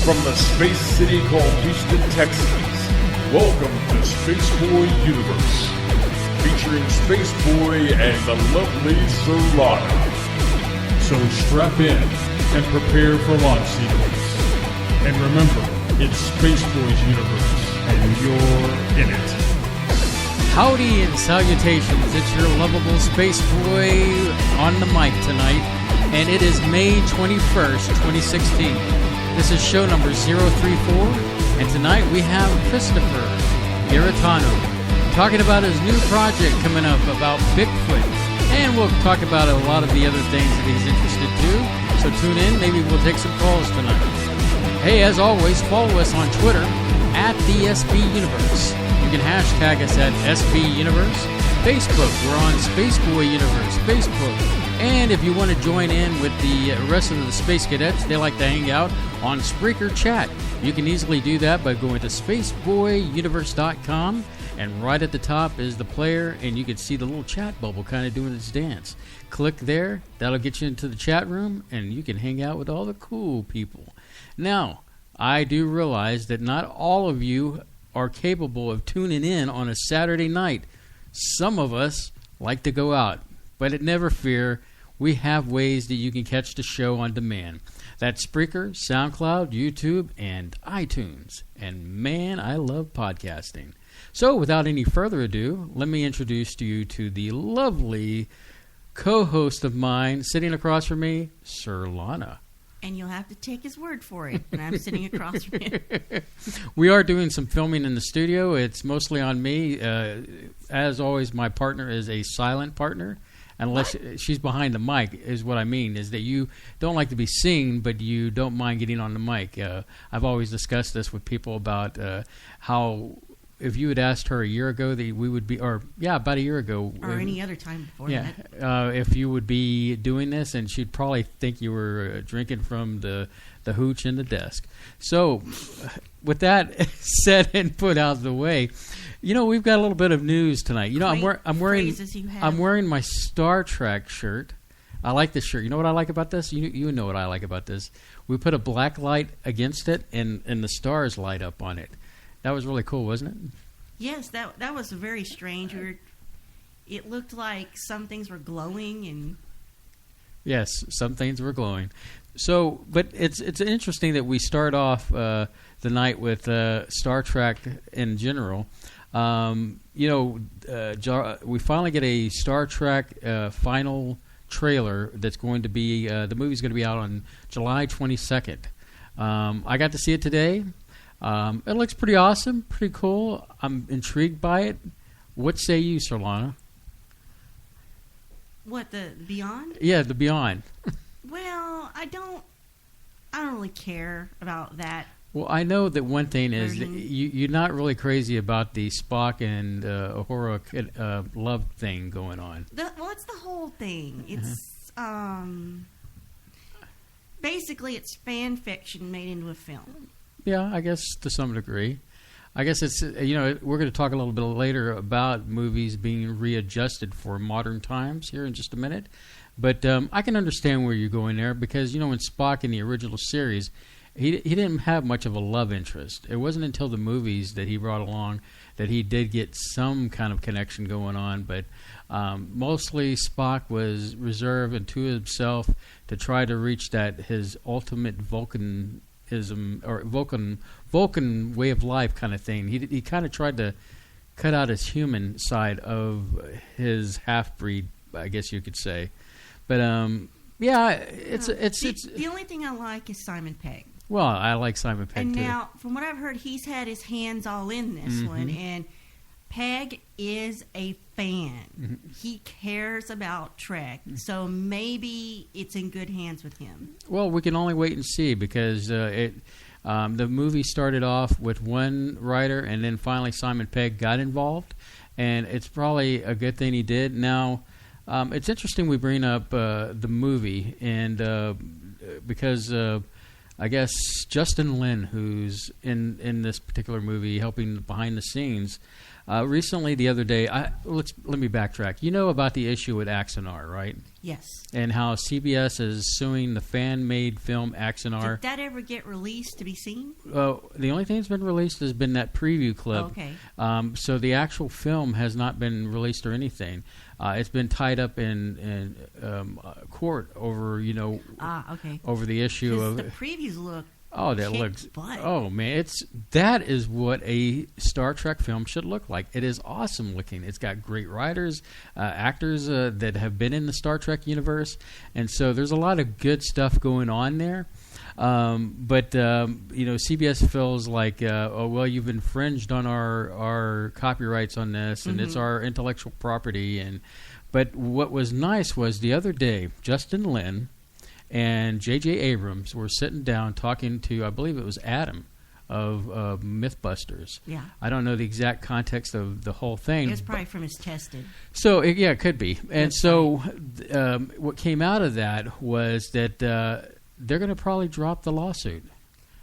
From the space city called Houston, Texas, welcome to SpaceboyUniverse, featuring Spaceboy and the lovely Solana. So strap in and prepare for launch sequence. And remember, it's Spaceboy's universe, and you're in it. Howdy and salutations. It's your lovable Spaceboy on the mic tonight, and it is May 21st, 2016. This is show number 034, and tonight we have Christopher Garetano talking about his new project coming up about Bigfoot, and we'll talk about a lot of the other things that he's interested to, so tune in. Maybe we'll take some calls tonight. Hey, as always, follow us on Twitter at the SPUniverse. You can hashtag us at SPUniverse. Facebook, we're on SpaceboyUniverse Facebook. And if you want to join in with the rest of the Space Cadets, they like to hang out on Spreaker Chat. You can easily do that by going to SpaceboyUniverse.com, and right at the top is the player, and you can see the little chat bubble kind of doing its dance. Click there, that'll get you into the chat room, and you can hang out with all the cool people. Now, I do realize that not all of you are capable of tuning in on a Saturday night. Some of us like to go out, but never fear, we have ways that you can catch the show on demand. That's Spreaker, SoundCloud, YouTube, and iTunes. And man, I love podcasting. So without any further ado, let me introduce to you to the lovely co-host of mine, sitting across from me, Sir Lana. And you'll have to take his word for it. And I'm sitting across from him. We are doing some filming in the studio. It's mostly on me. As always, my partner is a silent partner. Unless she's behind the mic, is what I mean, is that you don't like to be seen, but you don't mind getting on the mic. I've always discussed this with people about how if you had asked her a year ago that we would be, or about a year ago. Or any other time before that. If you would be doing this, and she'd probably think you were drinking from the hooch in the desk. So with that said and put out of the way, we've got a little bit of news tonight. I'm wearing my Star Trek shirt. I like this shirt. You know what I like about this? You know what I like about this. We put a black light against it, and the stars light up on it. That was really cool, wasn't it? Yes, that was very strange. It looked like some things were glowing, and yes, some things were glowing. So, but it's interesting that we start off the night with Star Trek in general. We finally get a Star Trek final trailer that's going to be, the movie's going to be out on July 22nd. I got to see it today. It looks pretty awesome, pretty cool. I'm intrigued by it. What say you, Sir Lana? What, the Beyond? Yeah, the Beyond. Well, I don't really care about that. Well, I know that one thing is that you're not really crazy about the Spock and Uhura love thing going on. It's the whole thing. It's basically it's fan fiction made into a film. Yeah, I guess to some degree. I guess it's we're going to talk a little bit later about movies being readjusted for modern times here in just a minute. But I can understand where you're going there because in Spock in the original series, he didn't have much of a love interest. It wasn't until the movies that he brought along that he did get some kind of connection going on. But mostly Spock was reserved and to himself to try to reach his ultimate Vulcanism or Vulcan way of life kind of thing. He kind of tried to cut out his human side of his half-breed, I guess you could say. But it's the only thing I like is Simon Pegg. Well, I like Simon Pegg and too. And now, from what I've heard, he's had his hands all in this one, and Pegg is a fan. Mm-hmm. He cares about Trek, so maybe it's in good hands with him. Well, we can only wait and see because the movie started off with one writer, and then finally Simon Pegg got involved, and it's probably a good thing he did. Now, it's interesting we bring up the movie, and because I guess Justin Lin, who's in this particular movie helping behind the scenes, Recently, the other day, let me backtrack. You know about the issue with Axanar, right? Yes. And how CBS is suing the fan-made film Axanar. Did that ever get released to be seen? The only thing that's been released has been that preview clip. Okay. So the actual film has not been released or anything. It's been tied up in court over, Okay. over the issue of the previews look. Oh, that kick looks. butt. Oh man, that is what a Star Trek film should look like. It is awesome looking. It's got great writers, actors that have been in the Star Trek universe, and so there's a lot of good stuff going on there. But CBS feels like, oh well, you've infringed on our copyrights on this, and it's our intellectual property. But what was nice was the other day, Justin Lin and J.J. Abrams were sitting down talking to, I believe it was Adam of Mythbusters. Yeah. I don't know the exact context of the whole thing. It was probably from his tested. So, it could be. And so what came out of that was that they're going to probably drop the lawsuit.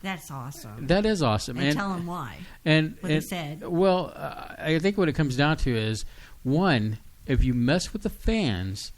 That's awesome. That is awesome. And tell them why. And what they said. Well, I think what it comes down to is, one, if you mess with the fans,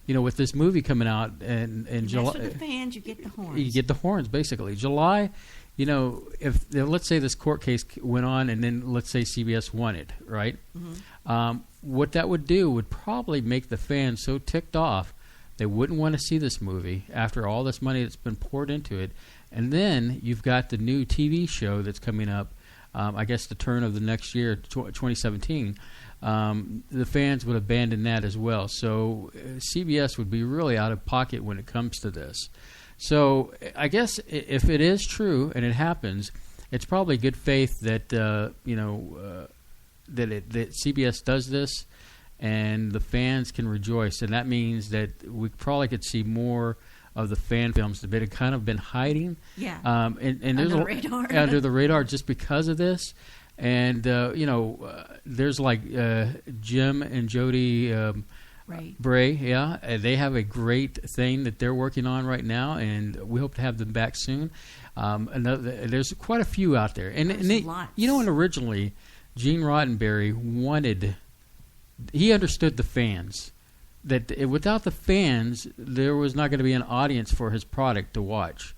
with this movie coming out in July, with the fans, you get the horns. You get the horns, basically. July, if let's say this court case went on, and then let's say CBS won it, right? Mm-hmm. What that would do would probably make the fans so ticked off they wouldn't want to see this movie after all this money that's been poured into it. And then you've got the new TV show that's coming up. I guess the turn of the next year, 2017. The fans would abandon that as well. So CBS would be really out of pocket when it comes to this. So I guess if it is true and it happens, it's probably good faith that that CBS does this, and the fans can rejoice. And that means that we probably could see more of the fan films that have kind of been hiding. Yeah. And under the radar. Under the radar just because of this. And, there's like Jim and Jodie right. Bray, they have a great thing that they're working on right now, and we hope to have them back soon. There's quite a few out there. And lots. And originally, Gene Roddenberry he understood the fans. That without the fans, there was not going to be an audience for his product to watch.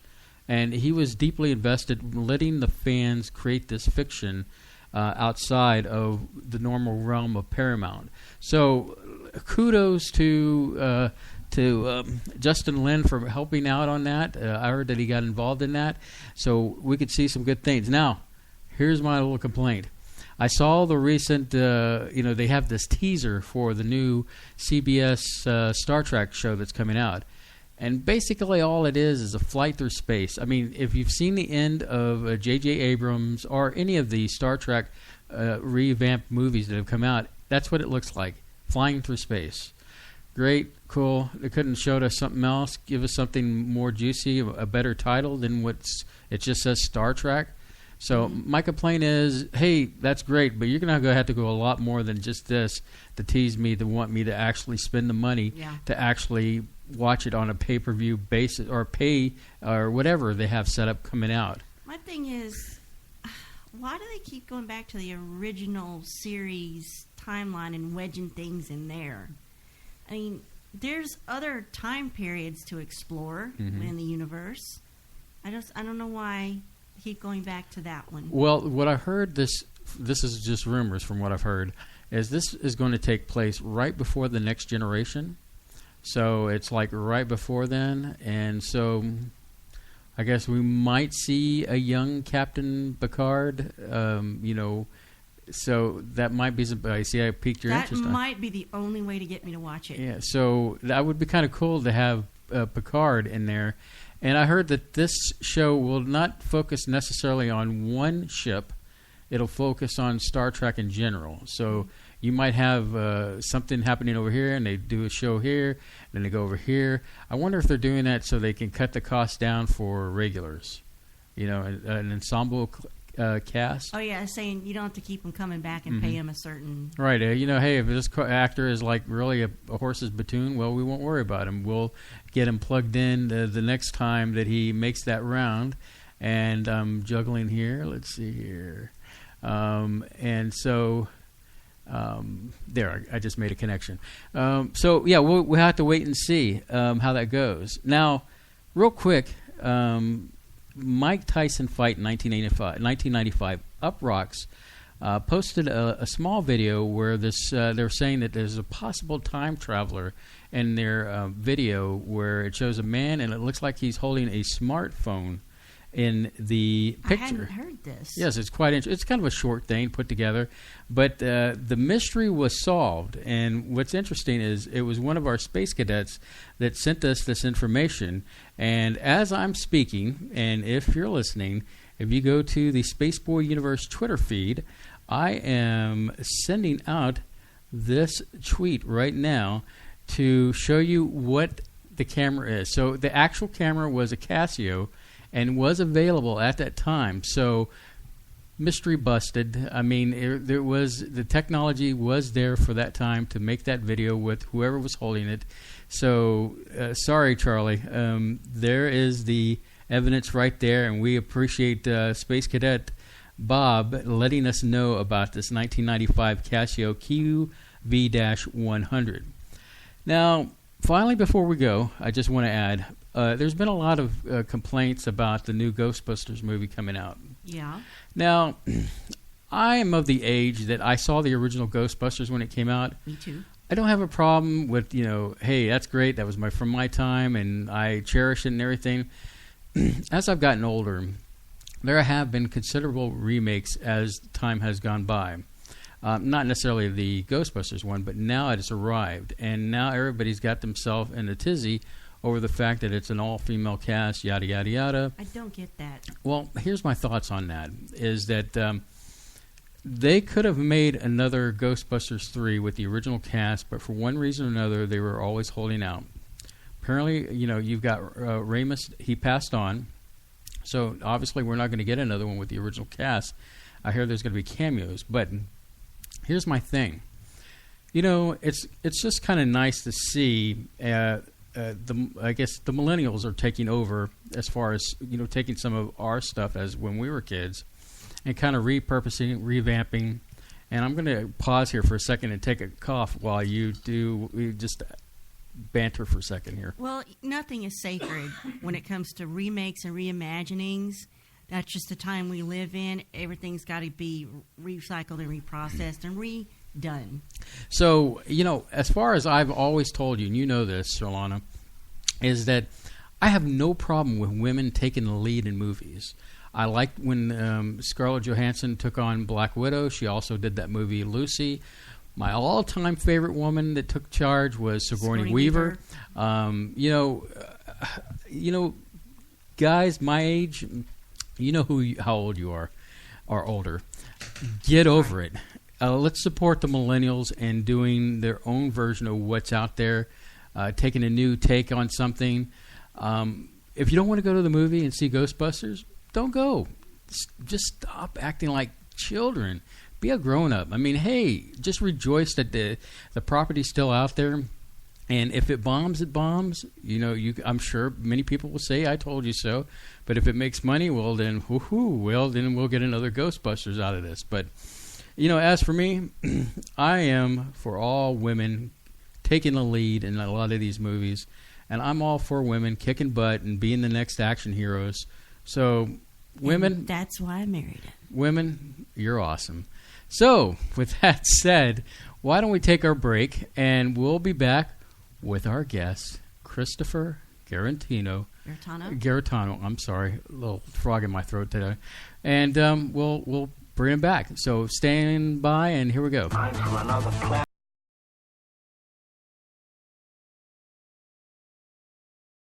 And he was deeply invested in letting the fans create this fiction outside of the normal realm of Paramount. So kudos to Justin Lin for helping out on that. I heard that he got involved in that. So we could see some good things. Now, here's my little complaint. I saw the recent, they have this teaser for the new CBS Star Trek show that's coming out. And basically all it is a flight through space. I mean, if you've seen the end of J.J. Abrams or any of the Star Trek revamped movies that have come out, that's what it looks like, flying through space. Great, cool. They couldn't show us something else, give us something more juicy, a better title than it just says Star Trek. So my complaint is, hey, that's great, but you're going to have to go a lot more than just this to tease me, to want me to actually spend the money to actually watch it on a pay-per-view basis or pay or whatever they have set up coming out. My thing is, why do they keep going back to the original series timeline and wedging things in there? I mean, there's other time periods to explore in the universe. I don't know why keep going back to that one. Well, what I heard, this is just rumors from what I've heard, is this is going to take place right before the Next Generation. So it's like right before then, and so I guess we might see a young Captain Picard. So that might be some. I see I piqued your interest. That might be the only way to get me to watch it. Yeah, so that would be kind of cool to have Picard in there. And I heard that this show will not focus necessarily on one ship. It'll focus on Star Trek in general. So you might have something happening over here, and they do a show here, then they go over here. I wonder if they're doing that so they can cut the cost down for regulars, an ensemble cast. Oh, yeah, saying you don't have to keep them coming back and pay them a certain... Right. Hey, if this actor is like really a horse's batoon, well, we won't worry about him. We'll get him plugged in the next time that he makes that round. And I'm juggling here. Let's see here. And so There, I just made a connection. So, yeah, we'll have to wait and see how that goes. Now, real quick, Mike Tyson fight in 1995, Uprocks posted a small video where they're saying that there's a possible time traveler in their video where it shows a man and it looks like he's holding a smartphone in the picture. I hadn't heard this. Yes, it's quite interesting. It's kind of a short thing put together, but the mystery was solved. And what's interesting is it was one of our space cadets that sent us this information. And as I'm speaking, and if you're listening, if you go to the SpaceboyUniverse Twitter feed, I am sending out this tweet right now to show you what the camera is. So the actual camera was a Casio and was available at that time. So mystery busted. I mean, the technology was there for that time to make that video with whoever was holding it. So sorry, Charlie. There is the evidence right there, and we appreciate Space Cadet Bob letting us know about this 1995 Casio QV-100. Now, finally, before we go, I just want to add, there's been a lot of complaints about the new Ghostbusters movie coming out. Yeah. Now, I am of the age that I saw the original Ghostbusters when it came out. Me too. I don't have a problem with, hey, that's great. That was from my time, and I cherish it and everything. As I've gotten older, there have been considerable remakes as time has gone by. Not necessarily the Ghostbusters one, but now it has arrived, and now everybody's got themselves in a tizzy over the fact that it's an all-female cast, yada, yada, yada. I don't get that. Well, here's my thoughts on that, is that they could have made another Ghostbusters 3 with the original cast, but for one reason or another, they were always holding out. Apparently, you've got Ramus, he passed on, so obviously we're not going to get another one with the original cast. I hear there's going to be cameos, but here's my thing. It's just kind of nice to see. I guess the millennials are taking over as far as taking some of our stuff as when we were kids, and kind of repurposing, revamping. And I'm going to pause here for a second and take a cough while you just banter for a second here. Well, nothing is sacred when it comes to remakes and reimaginings. That's just the time we live in. Everything's got to be recycled and reprocessed and redone. So, as far as I've always told you, and you know this, Solana, is that I have no problem with women taking the lead in movies. I liked when Scarlett Johansson took on Black Widow. She also did that movie Lucy. My all-time favorite woman that took charge was Sigourney Weaver. Guys my age, how old you are, or older. Get over it. Let's support the millennials and doing their own version of what's out there, taking a new take on something. If you don't want to go to the movie and see Ghostbusters, don't go. Just stop acting like children. Be a grown-up. I mean, hey, just rejoice that the property's still out there. And if it bombs, it bombs. I'm sure many people will say, I told you so. But if it makes money, well, then, then we'll get another Ghostbusters out of this. But, as for me, I am for all women taking the lead in a lot of these movies. And I'm all for women kicking butt and being the next action heroes. So, women... And that's why I married him. Women, you're awesome. So, with that said, why don't we take our break, and we'll be back with our guest, Christopher Garetano. Garetano, I'm sorry. A little frog in my throat today. And we'll bring him back. So stand by, and here we go. I'm from another planet.